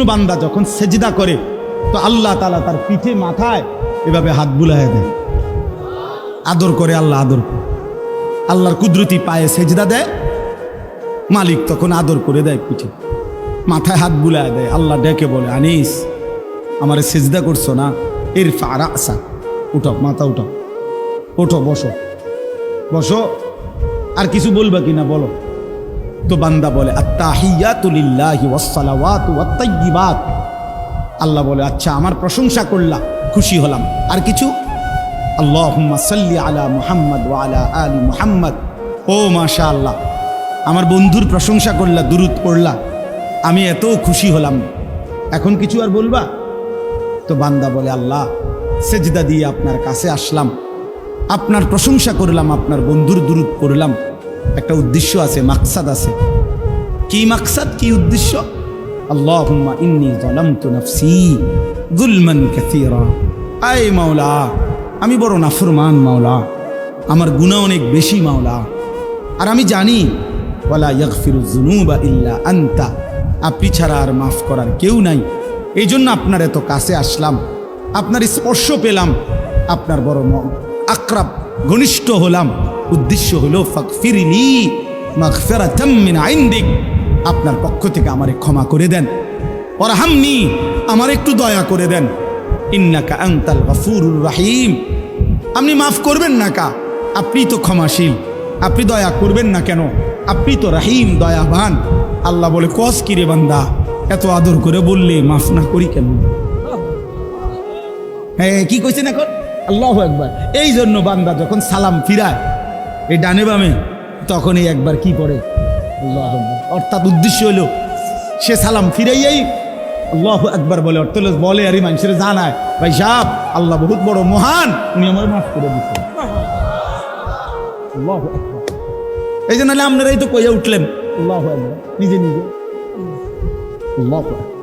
বান্দা যখন সেজদা করে তো আল্লাহ তাআলা তার পিঠে মাথায় এভাবে হাত বুলায় দেয়, আদর করে। আল্লাহ আদর করে, আল্লাহর কুদরতি পায়ে সেজদা দেয়, মালিক তখন আদর করে দেয়, পিঠে মাথায় হাত বুলায় দেয়। আল্লাহ ডেকে বলে, আনিস আমারে সেজদা করছো না, ইরফা রাসা, উঠো, মাথা উঠো, ওঠো, বসো বসো। আর কিছু বলবা কিনা বলো। তো বান্দা বলে আত্তাহিয়াতু লিল্লাহি ওয়াসসালাওয়াতু ওয়াত-তাইয়্যিবাত। আল্লাহ বলে, আচ্ছা আমার প্রশংসা করলা, খুশি হলাম, আর কিছু? আল্লাহুম্মা সাল্লি আলা মুহাম্মদ ওয়া আলা আলি মুহাম্মদ। ও মাশাআল্লাহ, আমার বন্ধুর প্রশংসা করলা, দুরূদ পড়লা, আমি এত খুশি হলাম, এখন কিছু আর বলবা? তো বান্দা বলে, আল্লাহ সেজদা দিয়ে আপনার কাছে আসলাম, আপনার প্রশংসা করলাম, আপনার বন্ধুর দুরূদ পড়লাম, একটা উদ্দেশ্য আছে, মাকসাদ আছে। কি মাকসাদ, কি উদ্দেশ্য? আল্লাহুম্মা ইন্নী যালামতু নাফসি যুলমান কাসীরা। আয় মাওলা, আমি বড় নাফরমান মাওলা, আমার গুনাহ অনেক বেশি মাওলা, আর আমি জানি ওয়ালা ইয়াগফিরুয যুনুবা ইল্লা আনতা, আপনি ছাড়া আর মাফ করার কেউ নাই। এই জন্য আপনার এত কাছে আসলাম, আপনার স্পর্শ পেলাম, আপনার বড় আকরাব ঘনিষ্ঠ হলাম। উদ্দেশ্য হলো ফাগফিরলি মাগফিরাতাম মিন ইনদিক, আপনার পক্ষ থেকে আমারে ক্ষমা করে দেন, ওয়ারহামনি, আমার একটু দয়া করে দেন, ইন্নাকা আনতাল গফুরুর রহিম, আপনি মাফ করবেন না কা, আপনি তো ক্ষমাশীল, আপনি দয়া করবেন না কেন, আপনি তো রহিম, দয়াবান। আল্লাহ বলে, কস কিরে বান্দা, এত আদর করে বললে মাফ না করি কেন? হ্যাঁ, কি কইছেন এখন? আল্লাহু আকবার। এই জন্য বান্দা যখন সালাম ফিরায় এই ডানে বামে, তখন এই একবার কি পড়ে? আল্লাহু আকবার। অর্থাৎ উদ্দেশ্য হলো সে সালাম ফিরাইয়াই আল্লাহু আকবার বলে, অর্থ বলে আর মানুষের জানায়, ভাই সাহেব আল্লাহ বহুত বড় মহান, উনি আমার মাফ করে দিচ্ছেন। আল্লাহু আকবার। এই জন্য আপনারাই তো কইয়া উঠলেন আল্লাহু আকবার, নিজে নিজে। আল্লাহু আকবার।